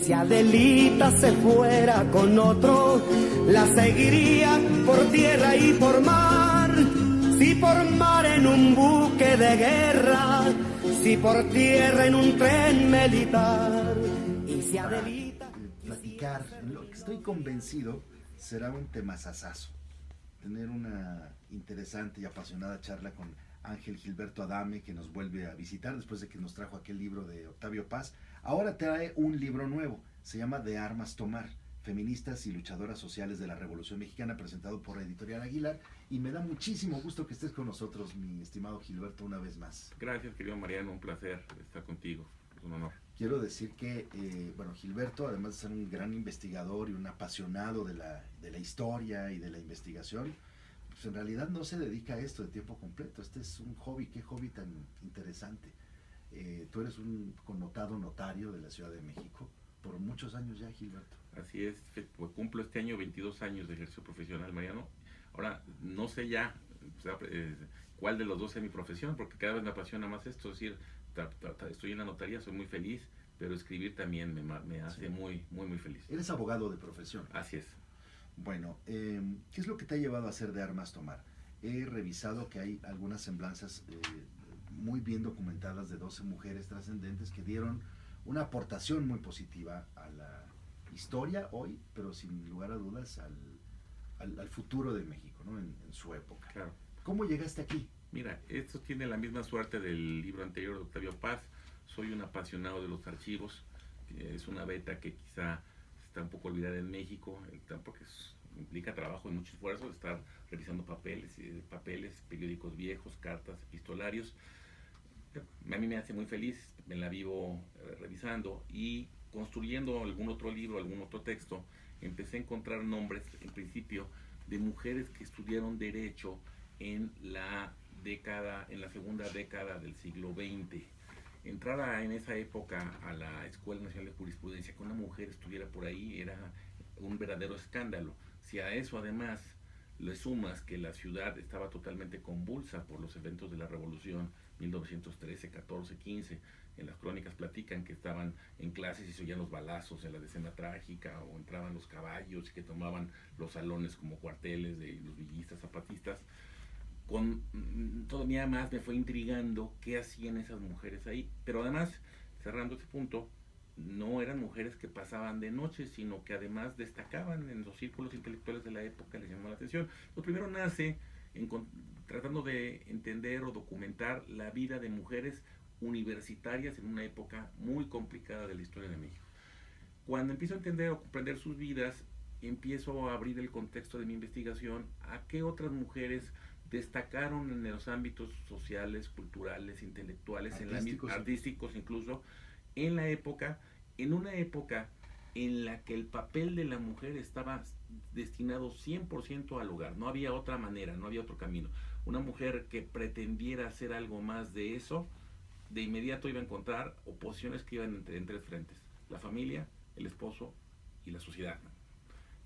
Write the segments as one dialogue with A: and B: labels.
A: Si Adelita se fuera con otro, la seguiría por tierra y por mar. Si por mar en un buque de guerra, si por tierra en un tren militar. Y si Adelita...
B: Platicar, en lo que estoy convencido, será un temazazazo. Tener una interesante y apasionada charla con Ángel Gilberto Adame, que nos vuelve a visitar después de que nos trajo aquel libro de Octavio Paz. Ahora trae un libro nuevo, se llama De Armas Tomar, feministas y luchadoras sociales de la Revolución Mexicana, presentado por Editorial Aguilar, y me da muchísimo gusto que estés con nosotros, mi estimado Gilberto, una vez más.
C: Gracias, querido Mariano, un placer estar contigo, es un honor.
B: Quiero decir que, Gilberto, además de ser un gran investigador y un apasionado de la historia y de la investigación, pues en realidad no se dedica a esto de tiempo completo. Este es un hobby, qué hobby tan interesante. Tú eres un connotado notario de la Ciudad de México por muchos años ya, Gilberto.
C: Así es, pues cumplo este año 22 años de ejercicio profesional, Mariano. Ahora, no sé ya cuál de los dos es mi profesión, porque cada vez me apasiona más esto, es decir, estoy en la notaría, soy muy feliz, pero escribir también me hace muy feliz.
B: Eres abogado de profesión.
C: Así es.
B: Bueno, ¿qué es lo que te ha llevado a hacer De Armas Tomar? He revisado que hay algunas semblanzas muy bien documentadas de 12 mujeres trascendentes que dieron una aportación muy positiva a la historia hoy, pero sin lugar a dudas al futuro de México, ¿no? En su época.
C: Claro.
B: ¿Cómo llegaste aquí?
C: Mira, esto tiene la misma suerte del libro anterior de Octavio Paz. Soy un apasionado de los archivos. Es una beta que quizá está un poco olvidada en México, porque implica trabajo y mucho esfuerzo, estar revisando papeles, periódicos viejos, cartas, epistolarios. A mí me hace muy feliz, me la vivo revisando y construyendo algún otro libro, algún otro texto. Empecé a encontrar nombres, en principio, de mujeres que estudiaron Derecho en la segunda década del siglo XX. Entrar en esa época a la Escuela Nacional de Jurisprudencia, que una mujer estuviera por ahí, era un verdadero escándalo. Si a eso además le sumas que la ciudad estaba totalmente convulsa por los eventos de la Revolución 1913, 14, 15, en las crónicas platican que estaban en clases y se oían los balazos en la decena trágica, o entraban los caballos y que tomaban los salones como cuarteles de los villistas, zapatistas. Todavía más me fue intrigando qué hacían esas mujeres ahí, pero además, cerrando ese punto, no eran mujeres que pasaban de noche, sino que además destacaban en los círculos intelectuales de la época, les llamó la atención. Lo primero nace tratando de entender o documentar la vida de mujeres universitarias en una época muy complicada de la historia de México. Cuando empiezo a entender o comprender sus vidas, empiezo a abrir el contexto de mi investigación a qué otras mujeres destacaron en los ámbitos sociales, culturales, intelectuales, artísticos incluso, en una época en la que el papel de la mujer estaba destinado 100% al hogar. No había otra manera, no había otro camino. Una mujer que pretendiera hacer algo más de eso, de inmediato iba a encontrar oposiciones que iban en tres frentes: la familia, el esposo y la sociedad.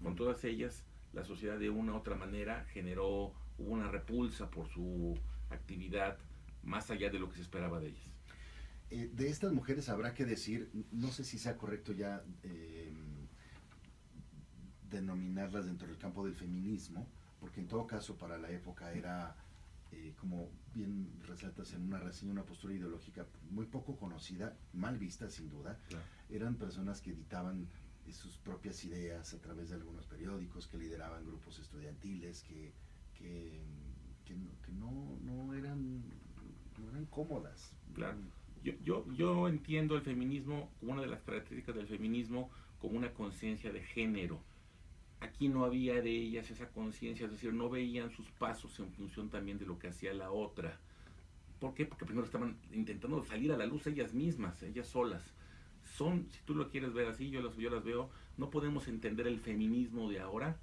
C: Con todas ellas, la sociedad de una u otra manera hubo una repulsa por su actividad más allá de lo que se esperaba de ellas.
B: De estas mujeres habrá que decir, no sé si sea correcto ya denominarlas dentro del campo del feminismo, porque en todo caso para la época era, como bien resaltas en una reseña, una postura ideológica muy poco conocida, mal vista sin duda. Claro. Eran personas que editaban sus propias ideas a través de algunos periódicos, que lideraban grupos estudiantiles, que no eran cómodas.
C: Claro. Yo entiendo el feminismo como una de las características del feminismo, como una conciencia de género. Aquí no había de ellas esa conciencia, es decir, no veían sus pasos en función también de lo que hacía la otra. ¿Por qué? Porque primero estaban intentando salir a la luz ellas mismas, ellas solas. Si tú lo quieres ver así, yo las veo, no podemos entender el feminismo de ahora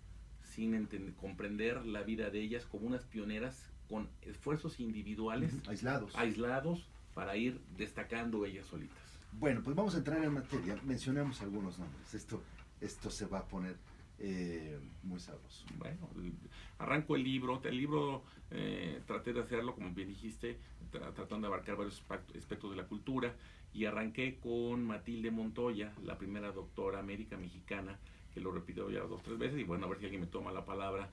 C: sin comprender la vida de ellas como unas pioneras con esfuerzos individuales, aislados, para ir destacando ellas solitas.
B: Bueno, pues vamos a entrar en materia. Mencionemos algunos nombres. Esto se va a poner muy sabroso.
C: Bueno, arranco el libro. Traté de hacerlo, como bien dijiste, tratando de abarcar varios aspectos de la cultura, Y arranqué con Matilde Montoya, la primera doctora médica mexicana, que lo repitió ya 2 o 3 veces, y bueno, a ver si alguien me toma la palabra.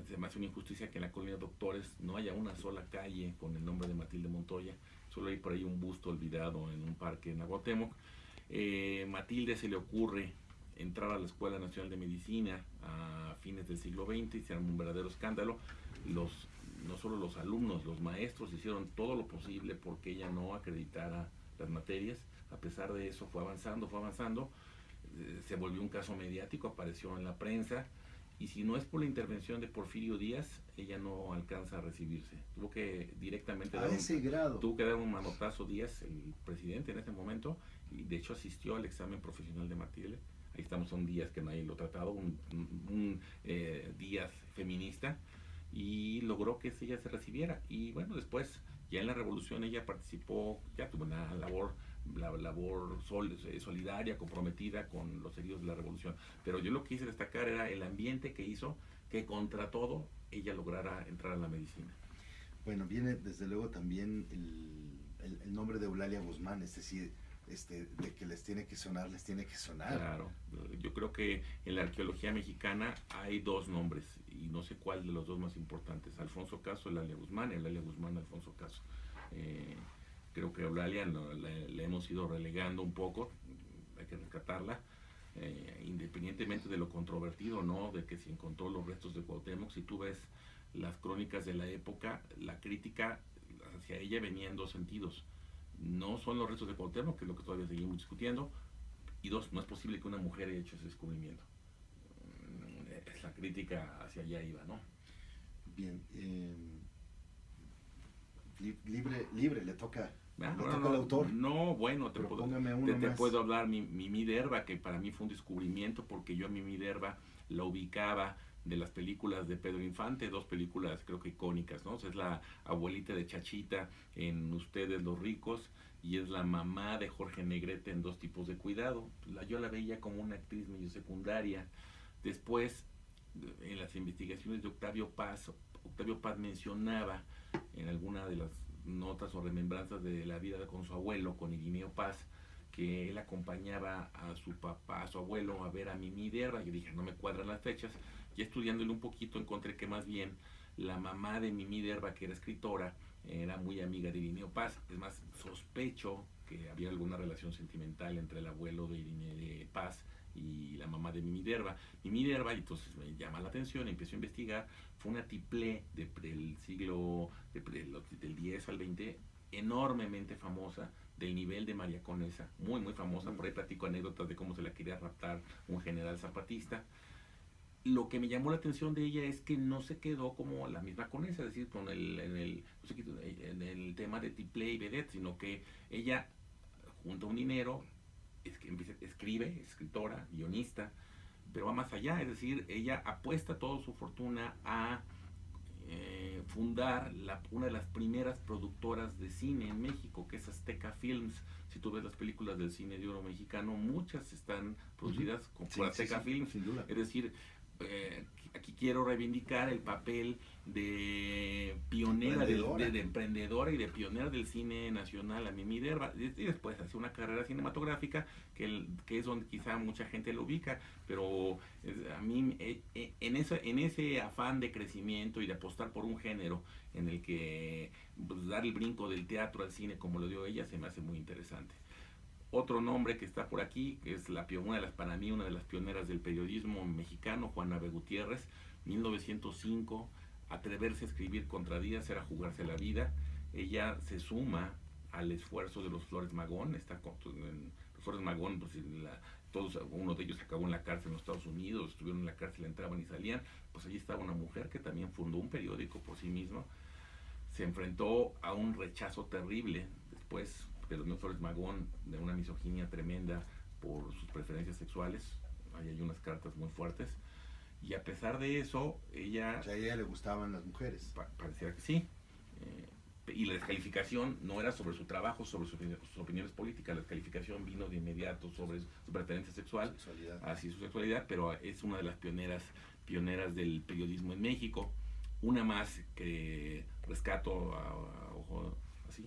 C: Se me hace una injusticia que en la colonia de Doctores no haya una sola calle con el nombre de Matilde Montoya, solo hay por ahí un busto olvidado en un parque en Aguatemoc. Matilde se le ocurre entrar a la Escuela Nacional de Medicina a fines del siglo XX y se armó un verdadero escándalo. No solo los alumnos, los maestros hicieron todo lo posible porque ella no acreditara las materias. A pesar de eso fue avanzando, se volvió un caso mediático, apareció en la prensa, y si no es por la intervención de Porfirio Díaz, ella no alcanza a recibirse. Tuvo que directamente tuvo que dar un manotazo Díaz, el presidente en ese momento, y de hecho asistió al examen profesional de Matilde. Ahí estamos, son Díaz que nadie lo ha tratado, un Díaz feminista, y logró que ella se recibiera. Y bueno, después ya en la revolución ella participó, ya tuvo una labor solidaria, comprometida con los heridos de la revolución. Pero yo lo que quise destacar era el ambiente que hizo que contra todo ella lograra entrar a la medicina.
B: Bueno, viene desde luego también el nombre de Eulalia Guzmán, es decir, de que les tiene que sonar.
C: Claro, yo creo que en la arqueología mexicana hay 2 nombres y no sé cuál de los 2 más importantes: Alfonso Caso, Eulalia Guzmán, Alfonso Caso. Creo que Eulalia le hemos ido relegando un poco, hay que rescatarla, independientemente de lo controvertido, ¿no?, de que se encontró los restos de Cuauhtémoc. Si tú ves las crónicas de la época, la crítica hacia ella venía en 2 sentidos. No son los restos de Cuauhtémoc, que es lo que todavía seguimos discutiendo, y 2, no es posible que una mujer haya hecho ese descubrimiento. La crítica hacia allá iba, ¿no?
B: Bien, libre, le toca al autor.
C: No, bueno, te puedo hablar Mimi Derba, que para mí fue un descubrimiento, porque yo a Mimi Derba la ubicaba de las películas de Pedro Infante, 2 películas creo que icónicas, ¿no? O sea, es la abuelita de Chachita en Ustedes los ricos, y es la mamá de Jorge Negrete en 2 tipos de cuidado. Yo la veía como una actriz medio secundaria. Después, en las investigaciones de Octavio Paz mencionaba en alguna de las notas o remembranzas de la vida con su abuelo, con Irineo Paz, que él acompañaba a su papá, a su abuelo, a ver a Mimi Derba. Yo dije, no me cuadran las fechas. Y estudiándole un poquito encontré que más bien la mamá de Mimi Derba, que era escritora, era muy amiga de Irineo Paz. Es más, sospecho que había alguna relación sentimental entre el abuelo de Irineo Paz y la mamá de Mimi Derba. Mimi Derba, entonces me llama la atención, empiezo a investigar. Fue una tiplé del siglo del 10 al 20, enormemente famosa, del nivel de María Conesa, muy muy famosa. Por ahí platico anécdotas de cómo se la quería raptar un general zapatista. Lo que me llamó la atención de ella es que no se quedó como la misma Conesa, es decir, en el tema de tiplé y vedette, sino que ella junta un dinero, escribe, escritora, guionista, pero va más allá. Es decir, ella apuesta toda su fortuna a fundar una de las primeras productoras de cine en México, que es Azteca Films. Si tú ves las películas del cine de oro mexicano, muchas están producidas por Azteca Films.
B: Sin duda.
C: Es decir, aquí quiero reivindicar el papel de pionera, de emprendedora y de pionera del cine nacional, a Mimi Derba, y después hace una carrera cinematográfica que es donde quizá mucha gente lo ubica, pero a mí en ese afán de crecimiento y de apostar por un género en el que pues, dar el brinco del teatro al cine como lo dio ella, se me hace muy interesante. Otro nombre que está por aquí, que es para mí una de las pioneras del periodismo mexicano, Juana B. Gutiérrez, 1905, atreverse a escribir contra Díaz era jugarse la vida. Ella se suma al esfuerzo de los Flores Magón. Los Flores Magón, pues, uno de ellos acabó en la cárcel en los Estados Unidos, estuvieron en la cárcel, entraban y salían. Pues allí estaba una mujer que también fundó un periódico por sí misma. Se enfrentó a un rechazo terrible después de los Flores Magón, de una misoginia tremenda por sus preferencias sexuales. Ahí hay unas cartas muy fuertes. Y a pesar de eso, ella...
B: O sea, a ella le gustaban las mujeres.
C: Parecía que sí. Y la descalificación no era sobre su trabajo, sobre sus opiniones políticas. La descalificación vino de inmediato sobre su preferencia sexual, así su sexualidad, pero es una de las pioneras del periodismo en México. Una más que rescato a ojo así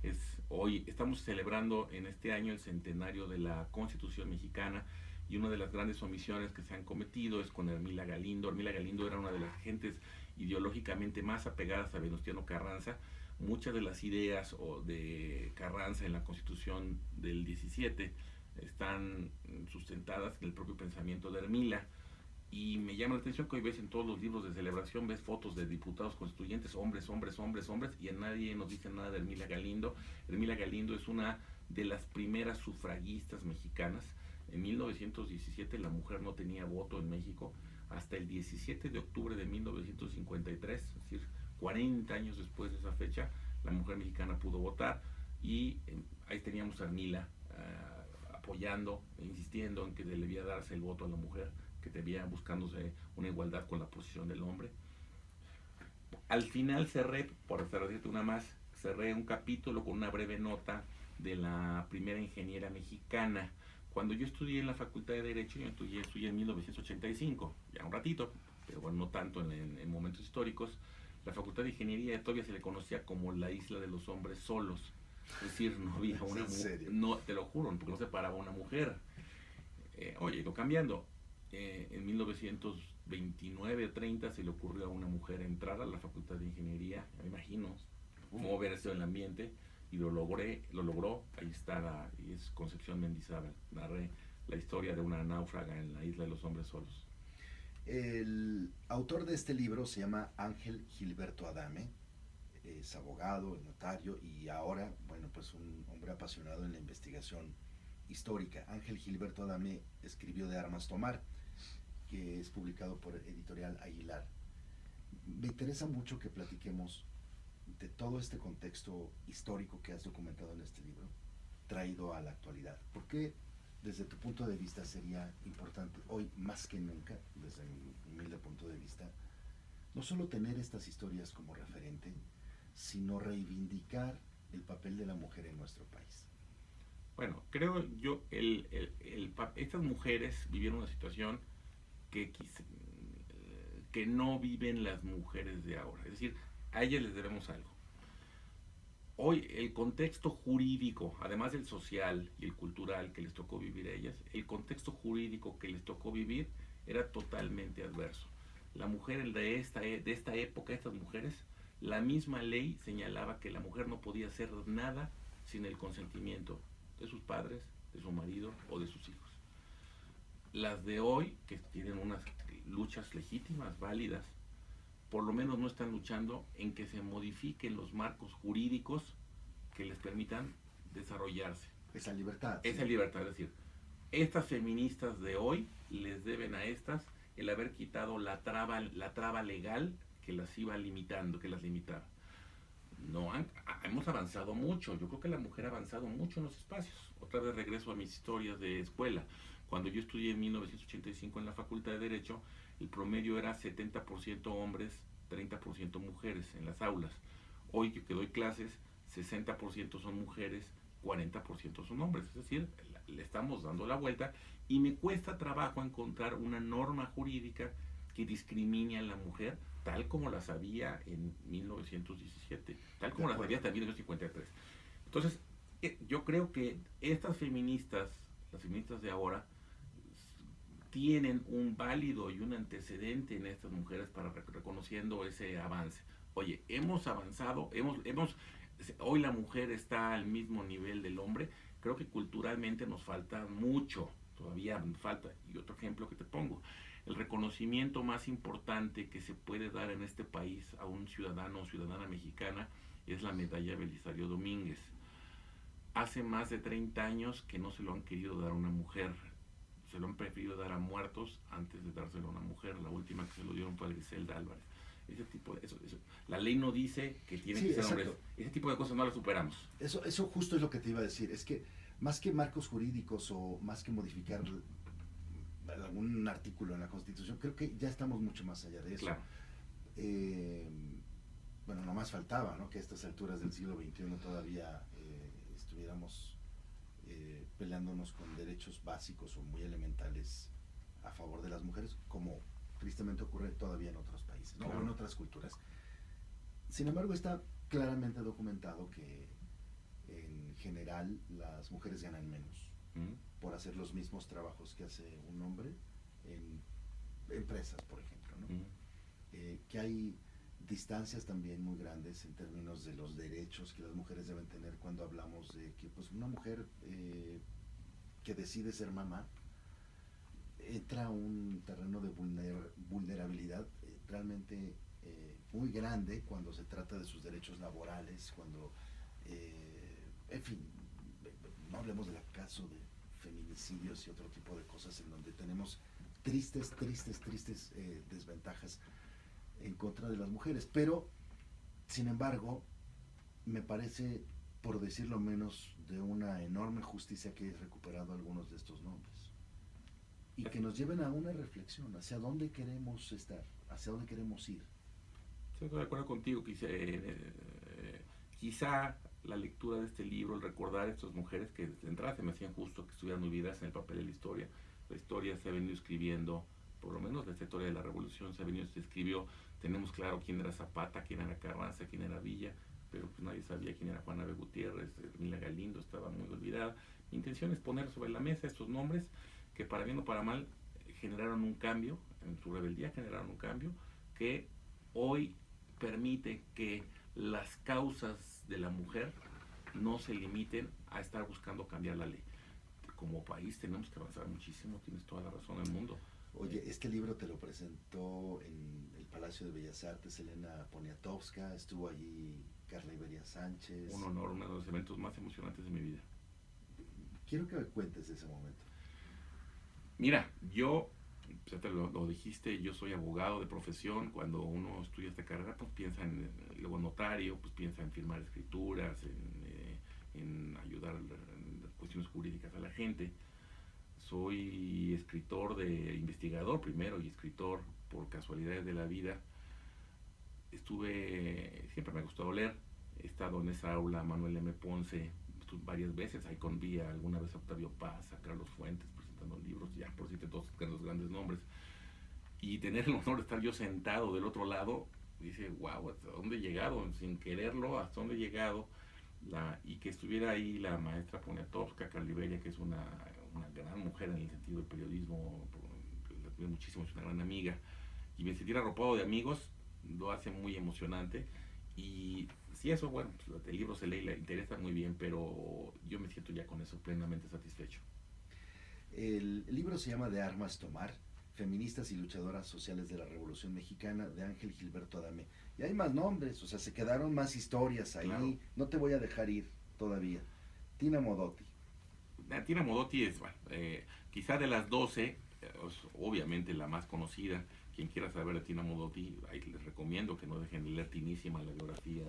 C: es Hoy estamos celebrando en este año el centenario de la Constitución mexicana, y una de las grandes omisiones que se han cometido es con Ermila Galindo. Ermila Galindo era una de las gentes ideológicamente más apegadas a Venustiano Carranza. Muchas de las ideas de Carranza en la Constitución del 17 están sustentadas en el propio pensamiento de Ermila. Y me llama la atención que hoy ves en todos los libros de celebración, ves fotos de diputados constituyentes, hombres, hombres, hombres, hombres, y a nadie nos dice nada de Ermila Galindo. Ermila Galindo es una de las primeras sufragistas mexicanas. En 1917 la mujer no tenía voto en México. Hasta el 17 de octubre de 1953, es decir, 40 años después de esa fecha, la mujer mexicana pudo votar, y ahí teníamos a Ermila apoyando, insistiendo en que debía darse el voto a la mujer, que debía buscándose una igualdad con la posición del hombre. Al final cerré, por decirte una más, cerré un capítulo con una breve nota de la primera ingeniera mexicana. Cuando yo estudié en la Facultad de Derecho, yo estudié en 1985, ya un ratito, pero bueno, no tanto en momentos históricos. La Facultad de Ingeniería todavía se le conocía como la isla de los hombres solos. Es decir, no había una mujer, no, te lo juro, porque no se paraba una mujer. Oye, ido cambiando. En 1929 o 30 se le ocurrió a una mujer entrar a la Facultad de Ingeniería, me imagino, moverse en el ambiente, y lo logró. Ahí está, y es Concepción Mendizábal. Narré la historia de una náufraga en la isla de los hombres solos.
B: El autor de este libro se llama Ángel Gilberto Adame, es abogado, notario, y ahora, bueno, pues un hombre apasionado en la investigación histórica. Ángel Gilberto Adame escribió De Armas Tomar, que es publicado por Editorial Aguilar. Me interesa mucho que platiquemos de todo este contexto histórico que has documentado en este libro, traído a la actualidad. ¿Por qué, desde tu punto de vista, sería importante hoy más que nunca, desde mi humilde punto de vista, no solo tener estas historias como referente, sino reivindicar el papel de la mujer en nuestro país?
C: Bueno, creo yo, estas mujeres vivieron una situación que no viven las mujeres de ahora. Es decir, a ellas les debemos algo. Hoy el contexto jurídico, además del social y el cultural que les tocó vivir a ellas, el contexto jurídico que les tocó vivir era totalmente adverso. La mujer de esta época, estas mujeres, la misma ley señalaba que la mujer no podía hacer nada sin el consentimiento de sus padres, de su marido o de sus hijos. Las de hoy, que tienen unas luchas legítimas, válidas, por lo menos no están luchando en que se modifiquen los marcos jurídicos que les permitan desarrollarse.
B: Esa libertad.
C: Esa libertad, es decir, estas feministas de hoy les deben a estas el haber quitado la traba legal que las iba limitando, que las limitaba. Hemos avanzado mucho. Yo creo que la mujer ha avanzado mucho en los espacios. Otra vez regreso a mis historias de escuela. Cuando yo estudié en 1985 en la Facultad de Derecho, el promedio era 70% hombres, 30% mujeres en las aulas. Hoy que doy clases, 60% son mujeres, 40% son hombres. Es decir, le estamos dando la vuelta, y me cuesta trabajo encontrar una norma jurídica que discrimine a la mujer tal como las había en 1917, tal como las había hasta 1953. Entonces, yo creo que estas feministas, las feministas de ahora, tienen un válido y un antecedente en estas mujeres para reconociendo ese avance. Oye, hemos avanzado, hoy la mujer está al mismo nivel del hombre. Creo que culturalmente nos falta mucho, todavía falta. Y otro ejemplo que te pongo, el reconocimiento más importante que se puede dar en este país a un ciudadano o ciudadana mexicana es la medalla Belisario Domínguez. Hace más de 30 años que no se lo han querido dar a una mujer. Se lo han preferido dar a muertos antes de dárselo a una mujer. La última que se lo dieron fue a Griselda Álvarez. Ese tipo de, eso. La ley no dice que tiene que ser hombres. Ese tipo de cosas no las superamos.
B: Eso justo es lo que te iba a decir. Es que más que marcos jurídicos o más que modificar algún artículo en la Constitución, creo que ya estamos mucho más allá de eso.
C: Claro.
B: Bueno, nomás faltaba, ¿no?, que a estas alturas del siglo XXI todavía estuviéramos peleándonos con derechos básicos o muy elementales a favor de las mujeres, como tristemente ocurre todavía en otros países, ¿no?,
C: claro,
B: o en otras culturas. Sin embargo, está claramente documentado que en general las mujeres ganan menos por hacer los mismos trabajos que hace un hombre en empresas, por ejemplo, ¿no? Que hay distancias también muy grandes en términos de los derechos que las mujeres deben tener cuando hablamos de que pues una mujer que decide ser mamá entra a un terreno de vulnerabilidad realmente muy grande cuando se trata de sus derechos laborales, cuando en fin, no hablemos del caso de feminicidios y otro tipo de cosas en donde tenemos tristes desventajas en contra de las mujeres, pero sin embargo me parece, por decirlo menos, de una enorme justicia que he recuperado algunos de estos nombres y que nos lleven a una reflexión hacia dónde queremos estar, hacia dónde queremos ir.
C: Estoy de acuerdo contigo, quizá la lectura de este libro, el recordar a estas mujeres que de entrada se me hacían justo que estuvieran olvidadas en el papel de la historia. La historia se ha venido escribiendo, por lo menos la historia de la Revolución se escribió, tenemos claro quién era Zapata, quién era Carranza, quién era Villa, pero pues nadie sabía quién era Juana B. Gutiérrez, Mila Galindo estaba muy olvidada. Mi intención es poner sobre la mesa estos nombres que para bien o para mal generaron un cambio, en su rebeldía generaron un cambio, que hoy permite que las causas de la mujer no se limiten a estar buscando cambiar la ley. Como país tenemos que avanzar muchísimo, tienes toda la razón del mundo.
B: Oye, este libro te lo presentó en el Palacio de Bellas Artes Elena Poniatowska, estuvo allí Carla Iberia Sánchez.
C: Un honor, uno de los eventos más emocionantes de mi vida.
B: Quiero que me cuentes de ese momento.
C: Mira, yo, ya te lo dijiste, yo soy abogado de profesión. Cuando uno estudia esta carrera, pues piensa en, luego notario, pues piensa en firmar escrituras, en ayudar en cuestiones jurídicas a la gente. Soy escritor investigador primero y escritor por casualidades de la vida. Siempre me ha gustado leer. He estado en esa aula Manuel M. Ponce varias veces. Ahí conví alguna vez a Octavio Paz, a Carlos Fuentes, presentando libros, ya por decirte todos los grandes nombres. Y tener el honor de estar yo sentado del otro lado, dice, wow, ¿hasta dónde he llegado? Sin quererlo, ¿hasta dónde he llegado? Y que estuviera ahí la maestra Poniatowska, Carla Iberia, que es una gran mujer en el sentido del periodismo, la tuve muchísimo, es una gran amiga, y me sentir arropado de amigos lo hace muy emocionante. Y si eso, bueno, pues el libro se lee y le interesa muy bien, pero yo me siento ya con eso plenamente satisfecho.
B: El libro se llama De Armas Tomar, feministas y luchadoras sociales de la Revolución Mexicana, de Ángel Gilberto Adame. Y hay más nombres, o sea, se quedaron más historias ahí. Claro. No te voy a dejar ir todavía. Tina Modotti.
C: Tina Modotti es, bueno, quizá de las 12, obviamente la más conocida. Quien quiera saber de Tina Modotti, ahí les recomiendo que no dejen de leer Tinísima, la biografía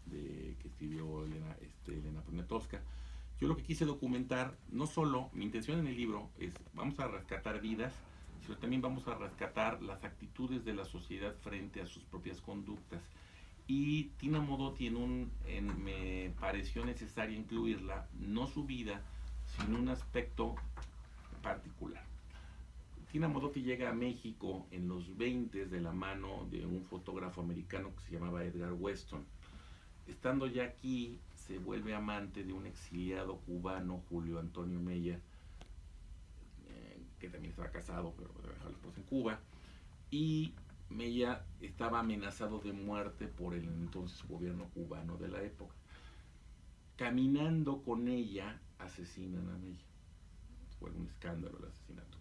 C: que escribió Elena Poniatowska. Yo lo que quise documentar, no solo, mi intención en el libro es, vamos a rescatar vidas, sino también vamos a rescatar las actitudes de la sociedad frente a sus propias conductas. Y Tina Modotti me pareció necesario incluirla, no su vida, sino un aspecto particular. Tina Modotti llega a México en los 20 de la mano de un fotógrafo americano que se llamaba Edgar Weston. Estando ya aquí, se vuelve amante de un exiliado cubano, Julio Antonio Mella, que también estaba casado, pero dejó a la esposa en Cuba, y Mella estaba amenazado de muerte por el entonces gobierno cubano de la época. Caminando con ella, asesinan a Mella. Fue un escándalo el asesinato.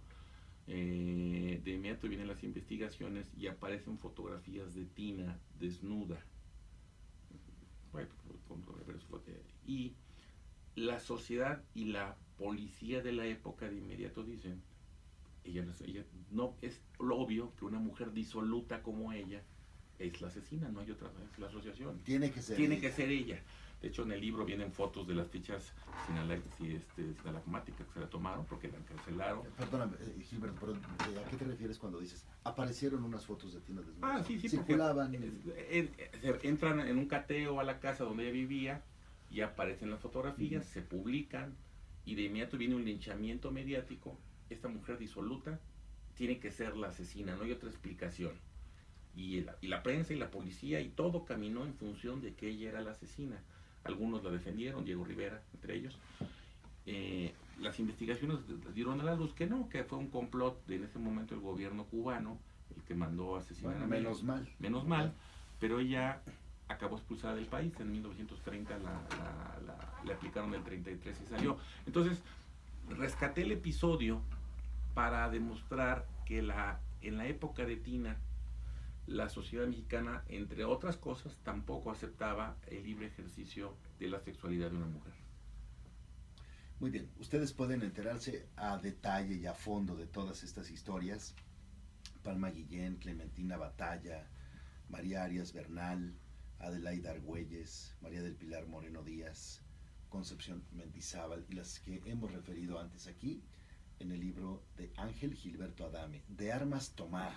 C: De inmediato vienen las investigaciones y aparecen fotografías de Tina desnuda. Y la sociedad y la policía de la época de inmediato dicen, ella no es lo obvio que una mujer disoluta como ella es la asesina, no hay otra, es la asociación.
B: Tiene que ser
C: ella. De hecho, en el libro vienen fotos de las fichas sinalagmáticas que se la tomaron porque la cancelaron.
B: Perdóname, Gilberto, pero ¿a qué te refieres cuando dices aparecieron unas fotos de Tina desnuda?
C: Sí,
B: circulaban.
C: Entran en un cateo a la casa donde ella vivía y aparecen las fotografías, se publican y de inmediato viene un linchamiento mediático. Esta mujer disoluta tiene que ser la asesina, no hay otra explicación. Y la prensa y la policía y todo caminó en función de que ella era la asesina. algunos la defendieron, Diego Rivera, entre ellos. Las investigaciones dieron a la luz que no, que fue un complot de en ese momento el gobierno cubano, el que mandó a asesinar a Miguel. Menos mal, pero ella acabó expulsada del país. En 1930 le aplicaron el 33 y salió. Entonces, rescaté el episodio para demostrar que en la época de Tina, la sociedad mexicana, entre otras cosas, tampoco aceptaba el libre ejercicio de la sexualidad de una mujer.
B: Muy bien, ustedes pueden enterarse a detalle y a fondo de todas estas historias. Palma Guillén, Clementina Batalla, María Arias Bernal, Adelaida Argüelles, María del Pilar Moreno Díaz, Concepción Mendizábal y las que hemos referido antes aquí en el libro de Ángel Gilberto Adame, De Armas Tomar.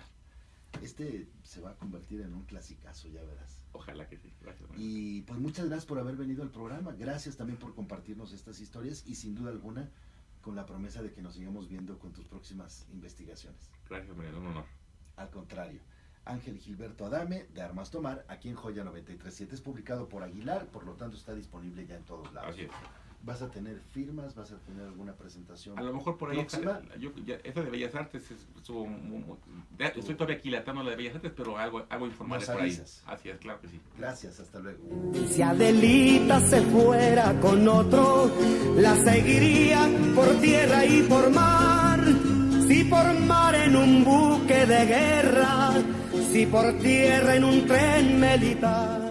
B: Este se va a convertir en un clasicazo, ya verás.
C: Ojalá que sí. Gracias.
B: Y pues muchas gracias por haber venido al programa. Gracias también por compartirnos estas historias y sin duda alguna con la promesa de que nos sigamos viendo con tus próximas investigaciones.
C: Gracias, Mariano, un honor.
B: Al contrario. Ángel Gilberto Adame, De Armas Tomar, aquí en Joya 93.7. Es publicado por Aguilar, por lo tanto está disponible ya en todos lados.
C: Así es.
B: ¿Vas a tener firmas? ¿Vas a tener alguna presentación?
C: A lo mejor por ahí, esa de Bellas Artes, estoy todavía aquilatando la de Bellas Artes, pero algo informaré por ahí. Así es, claro que sí.
B: Gracias, hasta luego.
A: Si Adelita se fuera con otro, la seguiría por tierra y por mar. Si por mar en un buque de guerra, si por tierra en un tren militar.